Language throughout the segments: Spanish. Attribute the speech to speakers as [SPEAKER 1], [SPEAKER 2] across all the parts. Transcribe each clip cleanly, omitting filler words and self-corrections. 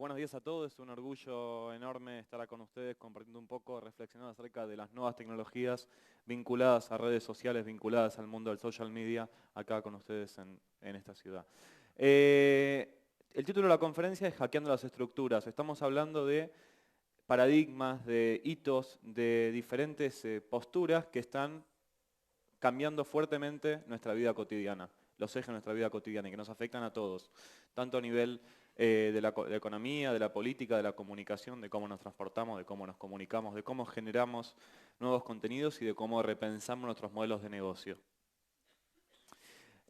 [SPEAKER 1] Buenos días a todos, es un orgullo enorme estar acá con ustedes compartiendo un poco, reflexionando acerca de las nuevas tecnologías vinculadas a redes sociales, vinculadas al mundo del social media, acá con ustedes en esta ciudad. El título de la conferencia es Hackeando las estructuras. Estamos hablando de paradigmas, de hitos, de diferentes posturas que están cambiando fuertemente nuestra vida cotidiana, los ejes de nuestra vida cotidiana y que nos afectan a todos, tanto a nivel de la economía, de la política, de la comunicación, de cómo nos transportamos, de cómo nos comunicamos, de cómo generamos nuevos contenidos y de cómo repensamos nuestros modelos de negocio.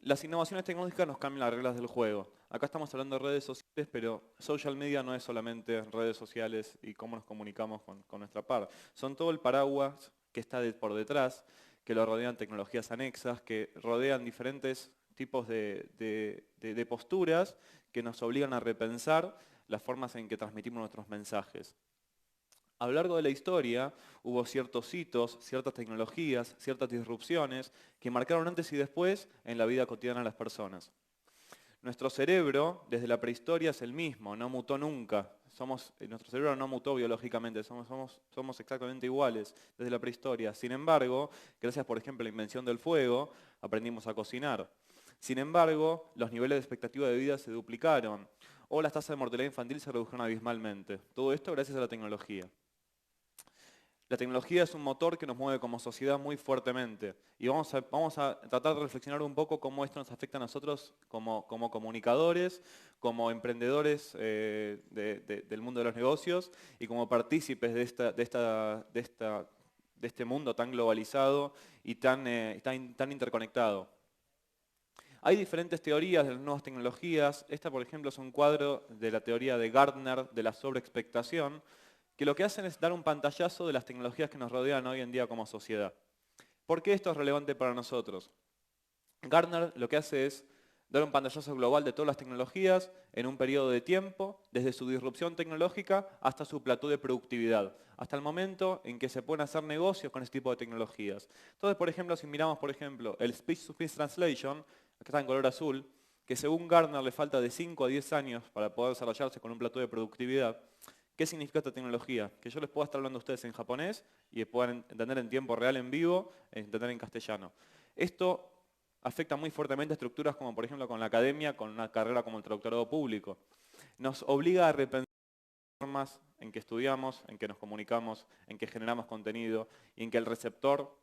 [SPEAKER 1] Las innovaciones tecnológicas nos cambian las reglas del juego. Acá estamos hablando de redes sociales, pero social media no es solamente redes sociales y cómo nos comunicamos con nuestra par. Son todo el paraguas que está por detrás, que lo rodean tecnologías anexas, que rodean diferentes tipos de posturas que nos obligan a repensar las formas en que transmitimos nuestros mensajes. A lo largo de la historia hubo ciertos hitos, ciertas tecnologías, ciertas disrupciones que marcaron antes y después en la vida cotidiana de las personas. Nuestro cerebro, desde la prehistoria, es el mismo, no mutó nunca. Nuestro cerebro no mutó biológicamente, somos exactamente iguales desde la prehistoria. Sin embargo, gracias por ejemplo a la invención del fuego, aprendimos a cocinar. Sin embargo, los niveles de expectativa de vida se duplicaron o las tasas de mortalidad infantil se redujeron abismalmente. Todo esto gracias a la tecnología. La tecnología es un motor que nos mueve como sociedad muy fuertemente y vamos a tratar de reflexionar un poco cómo esto nos afecta a nosotros como comunicadores, como emprendedores del mundo de los negocios y como partícipes de este mundo tan globalizado y tan interconectado. Hay diferentes teorías de las nuevas tecnologías. Esta, por ejemplo, es un cuadro de la teoría de Gartner de la sobreexpectación, que lo que hacen es dar un pantallazo de las tecnologías que nos rodean hoy en día como sociedad. ¿Por qué esto es relevante para nosotros? Gartner lo que hace es dar un pantallazo global de todas las tecnologías en un periodo de tiempo, desde su disrupción tecnológica hasta su plató de productividad, hasta el momento en que se pueden hacer negocios con este tipo de tecnologías. Entonces, por ejemplo, si miramos, por ejemplo, el Speech-to-Speech Translation, acá está en color azul, que según Gartner le falta de 5 a 10 años para poder desarrollarse con un plató de productividad. ¿Qué significa esta tecnología? Que yo les pueda estar hablando a ustedes en japonés y puedan entender en tiempo real, en vivo, entender en castellano. Esto afecta muy fuertemente a estructuras como por ejemplo con la academia, con una carrera como el traductorado público. Nos obliga a repensar las formas en que estudiamos, en que nos comunicamos, en que generamos contenido y en que el receptor,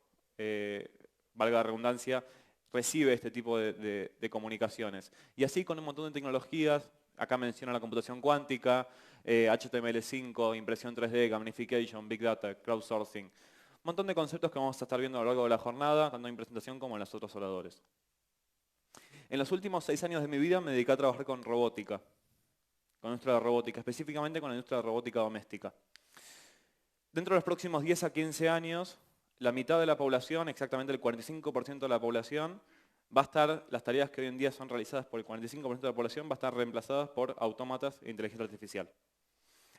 [SPEAKER 1] valga la redundancia, recibe este tipo de comunicaciones. Y así con un montón de tecnologías, acá menciona la computación cuántica, HTML5, impresión 3D, gamification, Big Data, crowdsourcing. Un montón de conceptos que vamos a estar viendo a lo largo de la jornada, tanto en presentación como en los otros oradores. En los últimos 6 años de mi vida me dediqué a trabajar con robótica, con la industria de robótica, específicamente con la industria de robótica doméstica. Dentro de los próximos 10 a 15 años, la mitad de la población, exactamente el 45% de la población, va a estar, las tareas que hoy en día son realizadas por el 45% de la población, va a estar reemplazadas por autómatas e inteligencia artificial.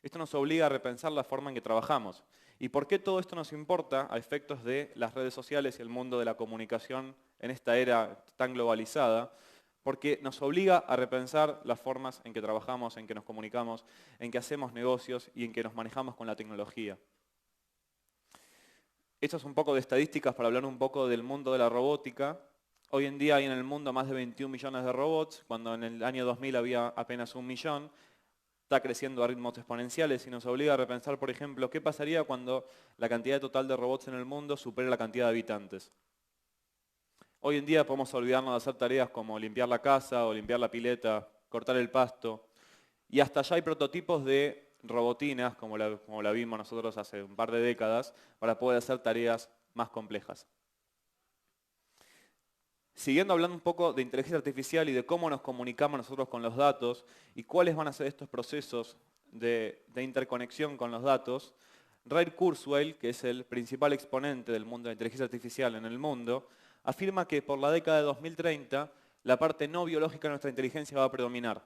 [SPEAKER 1] Esto nos obliga a repensar la forma en que trabajamos. ¿Y por qué todo esto nos importa a efectos de las redes sociales y el mundo de la comunicación en esta era tan globalizada? Porque nos obliga a repensar las formas en que trabajamos, en que nos comunicamos, en que hacemos negocios y en que nos manejamos con la tecnología. Esto es un poco de estadísticas para hablar un poco del mundo de la robótica. Hoy en día hay en el mundo más de 21 millones de robots, cuando en el año 2000 había apenas 1 millón. Está creciendo a ritmos exponenciales y nos obliga a repensar, por ejemplo, qué pasaría cuando la cantidad total de robots en el mundo supere la cantidad de habitantes. Hoy en día podemos olvidarnos de hacer tareas como limpiar la casa o limpiar la pileta, cortar el pasto, y hasta allá hay prototipos de robotinas, como la vimos nosotros hace un par de décadas, para poder hacer tareas más complejas. Siguiendo hablando un poco de inteligencia artificial y de cómo nos comunicamos nosotros con los datos y cuáles van a ser estos procesos de interconexión con los datos, Ray Kurzweil, que es el principal exponente del mundo de la inteligencia artificial en el mundo, afirma que por la década de 2030 la parte no biológica de nuestra inteligencia va a predominar.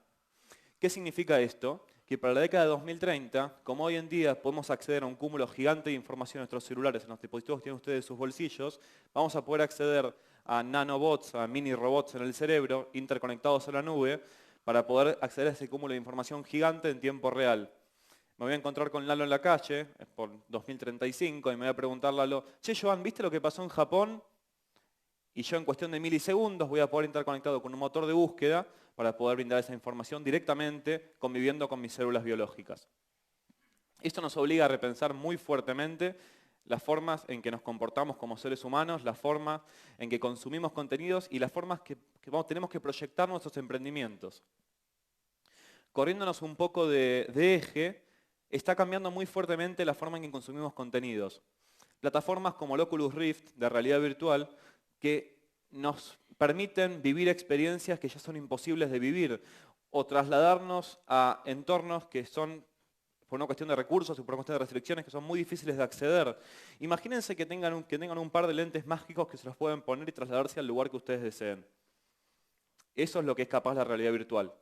[SPEAKER 1] ¿Qué significa esto? Que para la década de 2030, como hoy en día podemos acceder a un cúmulo gigante de información en nuestros celulares, en los dispositivos que tienen ustedes en sus bolsillos, vamos a poder acceder a nanobots, a mini robots en el cerebro, interconectados a la nube, para poder acceder a ese cúmulo de información gigante en tiempo real. Me voy a encontrar con Lalo en la calle, es por 2035, y me voy a preguntar, Lalo, che, Joan, ¿viste lo que pasó en Japón? Y yo en cuestión de milisegundos voy a poder estar conectado con un motor de búsqueda para poder brindar esa información directamente conviviendo con mis células biológicas. Esto nos obliga a repensar muy fuertemente las formas en que nos comportamos como seres humanos, la forma en que consumimos contenidos y las formas que tenemos que proyectar nuestros emprendimientos. Corriéndonos un poco de eje, está cambiando muy fuertemente la forma en que consumimos contenidos. Plataformas como el Oculus Rift de realidad virtual que nos permiten vivir experiencias que ya son imposibles de vivir o trasladarnos a entornos que son, por una cuestión de recursos y por una cuestión de restricciones, que son muy difíciles de acceder. Imagínense que tengan un par de lentes mágicos que se los pueden poner y trasladarse al lugar que ustedes deseen. Eso es lo que es capaz la realidad virtual.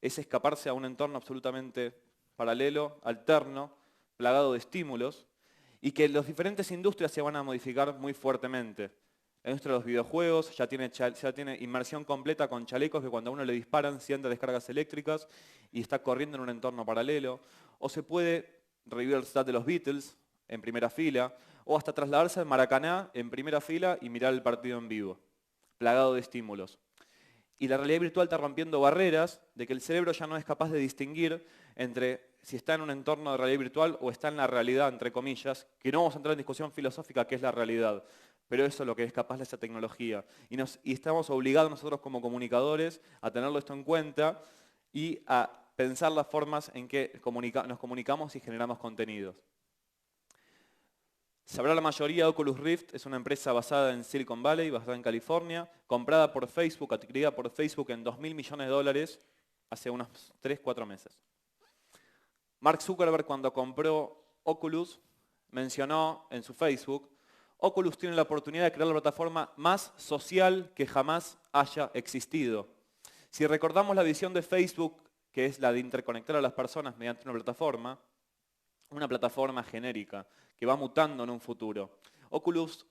[SPEAKER 1] Es escaparse a un entorno absolutamente paralelo, alterno, plagado de estímulos, y que las diferentes industrias se van a modificar muy fuertemente. La industria de los videojuegos ya tiene inmersión completa con chalecos que cuando a uno le disparan siente descargas eléctricas y está corriendo en un entorno paralelo. O se puede revivir el stat de los Beatles en primera fila, o hasta trasladarse al Maracaná en primera fila y mirar el partido en vivo, plagado de estímulos. Y la realidad virtual está rompiendo barreras de que el cerebro ya no es capaz de distinguir entre si está en un entorno de realidad virtual o está en la realidad, entre comillas, que no vamos a entrar en discusión filosófica qué es la realidad, pero eso es lo que es capaz de esa tecnología. Y estamos obligados nosotros como comunicadores a tenerlo esto en cuenta y a pensar las formas en que nos comunicamos y generamos contenidos. Sabrá la mayoría, Oculus Rift es una empresa basada en Silicon Valley, basada en California, comprada por Facebook, adquirida por Facebook en $2.000 millones hace unos 3-4 meses. Mark Zuckerberg, cuando compró Oculus, mencionó en su Facebook, Oculus tiene la oportunidad de crear la plataforma más social que jamás haya existido. Si recordamos la visión de Facebook, que es la de interconectar a las personas mediante una plataforma genérica que va mutando en un futuro. Oculus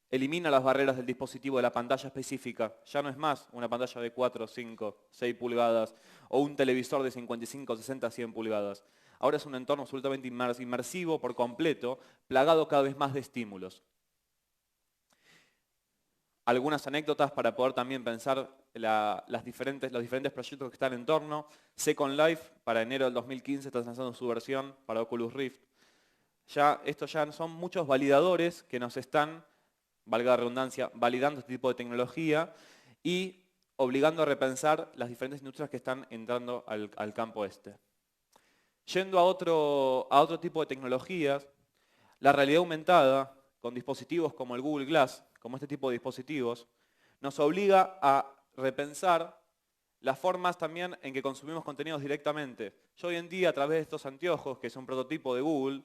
[SPEAKER 1] elimina las barreras del dispositivo de la pantalla específica. Ya no es más una pantalla de 4, 5, 6 pulgadas o un televisor de 55, 60, 100 pulgadas. Ahora es un entorno absolutamente inmersivo por completo, plagado cada vez más de estímulos. Algunas anécdotas para poder también pensar los diferentes proyectos que están en torno. Second Life, para enero del 2015, está lanzando su versión para Oculus Rift. Estos ya son muchos validadores que nos están, valga la redundancia, validando este tipo de tecnología y obligando a repensar las diferentes industrias que están entrando al campo este. Yendo a otro tipo de tecnologías, la realidad aumentada, con dispositivos como el Google Glass, como este tipo de dispositivos, nos obliga a repensar las formas también en que consumimos contenidos directamente. Yo hoy en día, a través de estos anteojos, que es un prototipo de Google,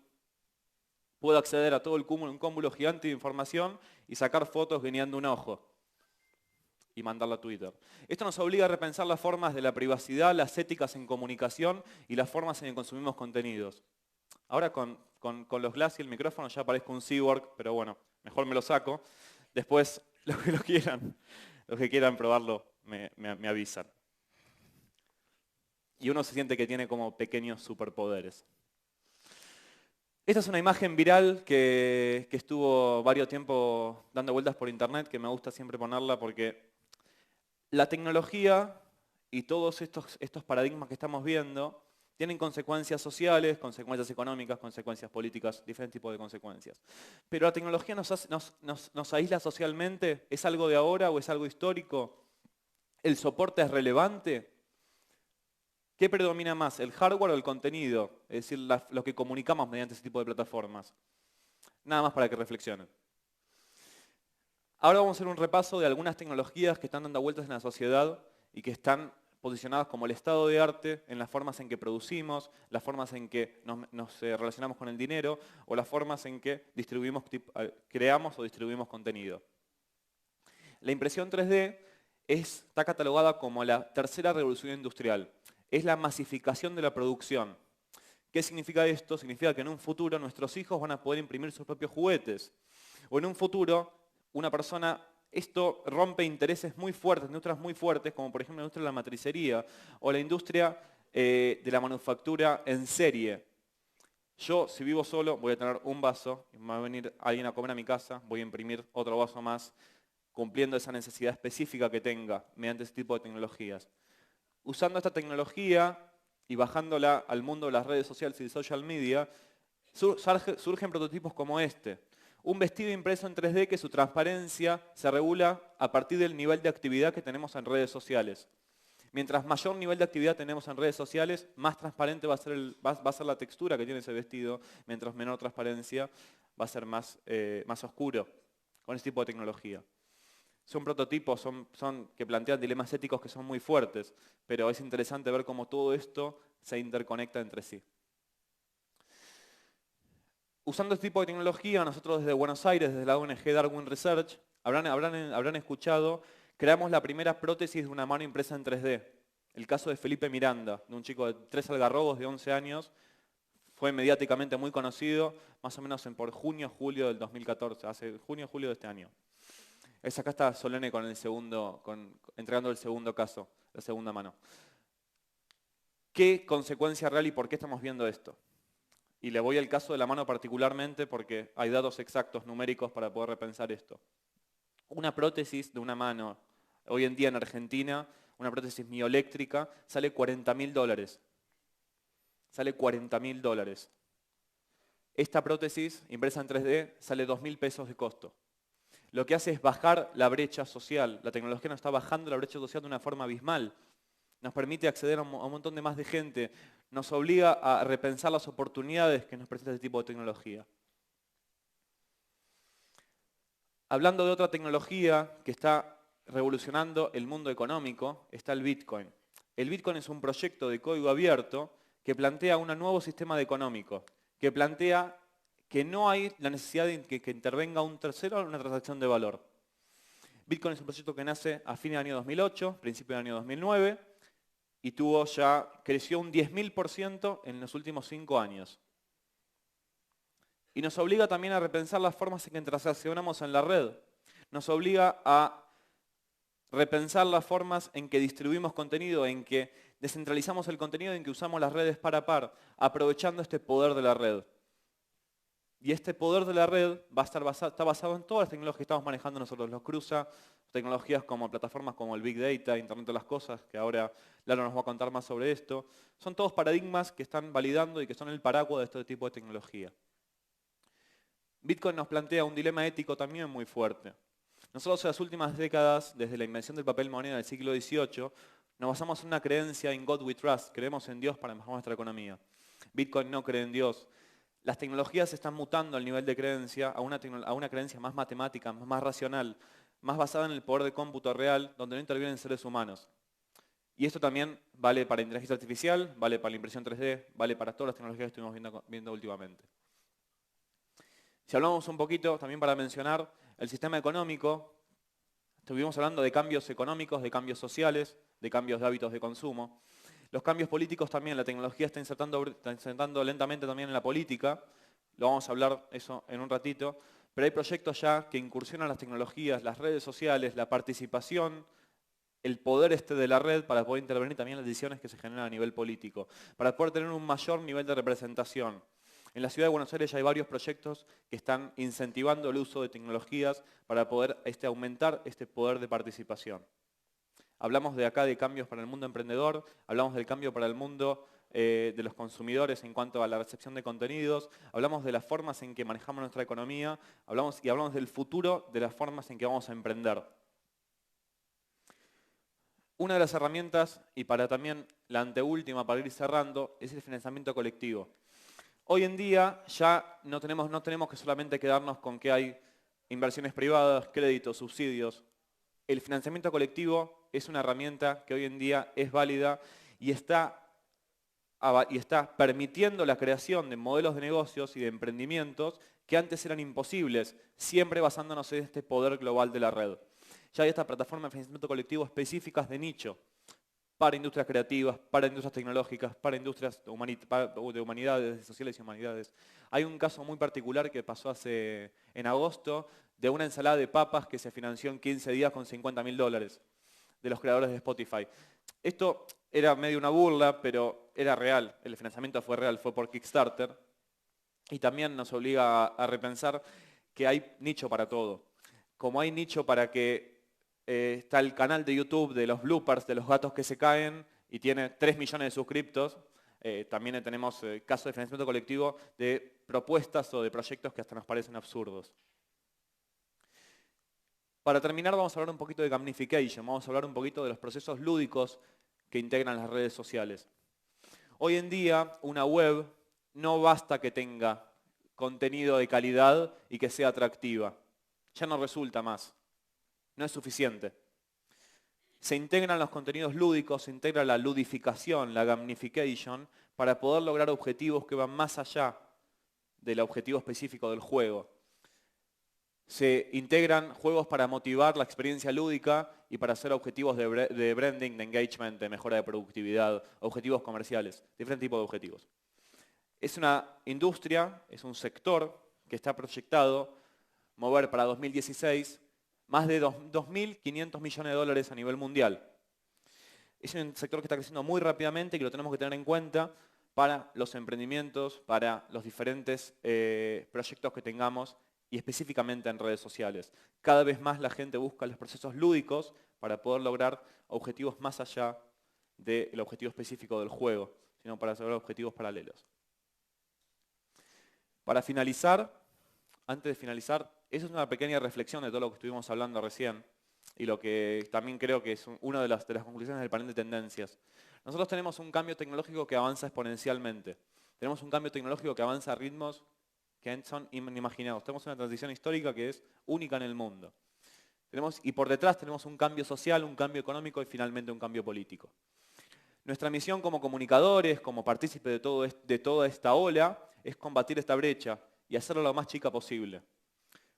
[SPEAKER 1] puedo acceder a todo un cúmulo gigante de información y sacar fotos guiñando un ojo y mandarla a Twitter. Esto nos obliga a repensar las formas de la privacidad, las éticas en comunicación y las formas en que consumimos contenidos. Ahora con los Glass y el micrófono ya parezco un cyborg, pero bueno, mejor me lo saco. Después, los que quieran probarlo, me avisan. Y uno se siente que tiene como pequeños superpoderes. Esta es una imagen viral que estuvo varios tiempo dando vueltas por internet, que me gusta siempre ponerla porque la tecnología y todos estos paradigmas que estamos viendo tienen consecuencias sociales, consecuencias económicas, consecuencias políticas, diferentes tipos de consecuencias. Pero la tecnología nos aísla socialmente. ¿Es algo de ahora o es algo histórico? ¿El soporte es relevante? ¿Qué predomina más, el hardware o el contenido? Es decir, lo que comunicamos mediante ese tipo de plataformas. Nada más para que reflexionen. Ahora vamos a hacer un repaso de algunas tecnologías que están dando vueltas en la sociedad y que están posicionadas como el estado de arte en las formas en que producimos, las formas en que nos relacionamos con el dinero o las formas en que creamos o distribuimos contenido. La impresión 3D está catalogada como la tercera revolución industrial. Es la masificación de la producción. ¿Qué significa esto? Significa que en un futuro nuestros hijos van a poder imprimir sus propios juguetes. O en un futuro una persona esto rompe intereses muy fuertes, industrias muy fuertes, como por ejemplo la industria de la matricería o la industria de la manufactura en serie. Yo, si vivo solo, voy a tener un vaso, y me va a venir alguien a comer a mi casa, voy a imprimir otro vaso más, cumpliendo esa necesidad específica que tenga mediante ese tipo de tecnologías. Usando esta tecnología y bajándola al mundo de las redes sociales y de social media, surgen prototipos como este. Un vestido impreso en 3D que su transparencia se regula a partir del nivel de actividad que tenemos en redes sociales. Mientras mayor nivel de actividad tenemos en redes sociales, más transparente va a ser la textura que tiene ese vestido, mientras menor transparencia va a ser más oscuro con este tipo de tecnología. Son prototipos que plantean dilemas éticos que son muy fuertes, pero es interesante ver cómo todo esto se interconecta entre sí. Usando este tipo de tecnología, nosotros desde Buenos Aires, desde la ONG Darwin Research, habrán escuchado, creamos la primera prótesis de una mano impresa en 3D. El caso de Felipe Miranda, de un chico de 3 algarrobos de 11 años, fue mediáticamente muy conocido, más o menos por junio, julio del 2014, hace junio, julio de este año. Acá está Solene entregando el segundo caso, la segunda mano. ¿Qué consecuencia real y por qué estamos viendo esto? Y le voy al caso de la mano particularmente porque hay datos exactos, numéricos, para poder repensar esto. Una prótesis de una mano, hoy en día en Argentina, una prótesis mioeléctrica, sale $40.000. Sale $40.000. Esta prótesis, impresa en 3D, sale $2.000 de costo. Lo que hace es bajar la brecha social. La tecnología nos está bajando la brecha social de una forma abismal. Nos permite acceder a un montón de más de gente. Nos obliga a repensar las oportunidades que nos presenta este tipo de tecnología. Hablando de otra tecnología que está revolucionando el mundo económico, está el Bitcoin. El Bitcoin es un proyecto de código abierto que plantea un nuevo sistema económico, que plantea que no hay la necesidad de que intervenga un tercero en una transacción de valor. Bitcoin es un proyecto que nace a fines del año 2008, principio del año 2009, y creció un 10.000% en los últimos 5 años. Y nos obliga también a repensar las formas en que transaccionamos en la red. Nos obliga a repensar las formas en que distribuimos contenido, en que descentralizamos el contenido, en que usamos las redes par a par, aprovechando este poder de la red. Y este poder de la red está basado en todas las tecnologías que estamos manejando nosotros. Los cruza tecnologías como plataformas como el Big Data, Internet de las Cosas, que ahora Lara nos va a contar más sobre esto. Son todos paradigmas que están validando y que son el paraguas de este tipo de tecnología. Bitcoin nos plantea un dilema ético también muy fuerte. Nosotros en las últimas décadas, desde la invención del papel moneda del siglo XVIII, nos basamos en una creencia en God we trust, creemos en Dios para mejorar nuestra economía. Bitcoin no cree en Dios. Las tecnologías están mutando al nivel de creencia a una creencia más matemática, más racional, más basada en el poder de cómputo real, donde no intervienen seres humanos. Y esto también vale para la inteligencia artificial, vale para la impresión 3D, vale para todas las tecnologías que estuvimos viendo últimamente. Si hablamos un poquito, también para mencionar, el sistema económico, estuvimos hablando de cambios económicos, de cambios sociales, de cambios de hábitos de consumo. Los cambios políticos también, la tecnología está insertando lentamente también en la política, lo vamos a hablar eso en un ratito, pero hay proyectos ya que incursionan las tecnologías, las redes sociales, la participación, el poder de la red para poder intervenir también en las decisiones que se generan a nivel político, para poder tener un mayor nivel de representación. En la ciudad de Buenos Aires ya hay varios proyectos que están incentivando el uso de tecnologías para poder aumentar este poder de participación. Hablamos de acá de cambios para el mundo emprendedor, hablamos del cambio para el mundo de los consumidores en cuanto a la recepción de contenidos, hablamos de las formas en que manejamos nuestra economía, hablamos del futuro de las formas en que vamos a emprender. Una de las herramientas, y para también la anteúltima para ir cerrando, es el financiamiento colectivo. Hoy en día ya no tenemos que solamente quedarnos con que hay inversiones privadas, créditos, subsidios. El financiamiento colectivo es una herramienta que hoy en día es válida y está permitiendo la creación de modelos de negocios y de emprendimientos que antes eran imposibles, siempre basándonos en este poder global de la red. Ya hay estas plataformas de financiamiento colectivo específicas de nicho, para industrias creativas, para industrias tecnológicas, para industrias de humanidades, de sociales y humanidades. Hay un caso muy particular que pasó en agosto de una ensalada de papas que se financió en 15 días con $50.000 de los creadores de Spotify. Esto era medio una burla, pero era real. El financiamiento fue real, fue por Kickstarter. Y también nos obliga a repensar que hay nicho para todo. Como hay nicho para que está el canal de YouTube de los bloopers de los gatos que se caen y tiene 3 millones de suscriptos, también tenemos casos de financiamiento colectivo de propuestas o de proyectos que hasta nos parecen absurdos. Para terminar vamos a hablar un poquito de gamification, vamos a hablar un poquito de los procesos lúdicos que integran las redes sociales. Hoy en día una web no basta que tenga contenido de calidad y que sea atractiva. Ya no resulta más. No es suficiente. Se integran los contenidos lúdicos, se integra la ludificación, la gamification, para poder lograr objetivos que van más allá del objetivo específico del juego. Se integran juegos para motivar la experiencia lúdica y para hacer objetivos de branding, de engagement, de mejora de productividad, objetivos comerciales, diferentes tipos de objetivos. Es una industria, es un sector que está proyectado mover para 2016 más de 2.500 millones de dólares a nivel mundial. Es un sector que está creciendo muy rápidamente y que lo tenemos que tener en cuenta para los emprendimientos, para los diferentes proyectos que tengamos y específicamente en redes sociales. Cada vez más la gente busca los procesos lúdicos para poder lograr objetivos más allá del objetivo específico del juego, sino para lograr objetivos paralelos. Para finalizar, antes de finalizar, esa es una pequeña reflexión de todo lo que estuvimos hablando recién y lo que también creo que es una de las conclusiones del panel de tendencias. Nosotros tenemos un cambio tecnológico que avanza exponencialmente. Tenemos un cambio tecnológico que avanza a ritmos que son inimaginados. Tenemos una transición histórica que es única en el mundo. Y por detrás tenemos un cambio social, un cambio económico y finalmente un cambio político. Nuestra misión como comunicadores, como partícipes de toda esta ola, es combatir esta brecha y hacerlo lo más chica posible.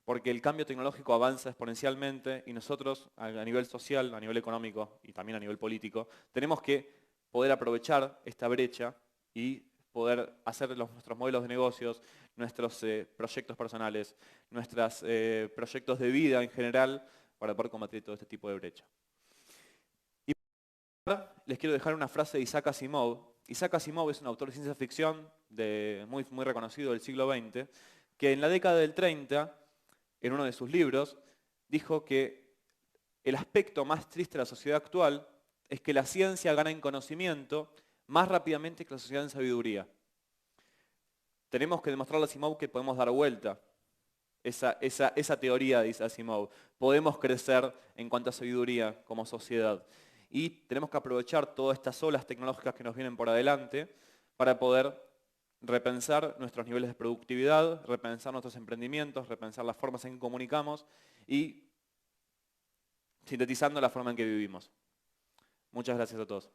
[SPEAKER 1] Porque el cambio tecnológico avanza exponencialmente y nosotros a nivel social, a nivel económico y también a nivel político, tenemos que poder aprovechar esta brecha y poder hacer nuestros modelos de negocios, nuestros proyectos personales, nuestros proyectos de vida en general para poder combatir todo este tipo de brecha. Y les quiero dejar una frase de Isaac Asimov. Isaac Asimov es un autor de ciencia ficción muy reconocido del siglo XX, que en la década del 30, en uno de sus libros, dijo que el aspecto más triste de la sociedad actual es que la ciencia gana en conocimiento más rápidamente que la sociedad en sabiduría. Tenemos que demostrarle a Asimov que podemos dar vuelta esa teoría, dice Asimov. Podemos crecer en cuanto a sabiduría como sociedad. Y tenemos que aprovechar todas estas olas tecnológicas que nos vienen por adelante para poder repensar nuestros niveles de productividad, repensar nuestros emprendimientos, repensar las formas en que comunicamos y sintetizando la forma en que vivimos. Muchas gracias a todos.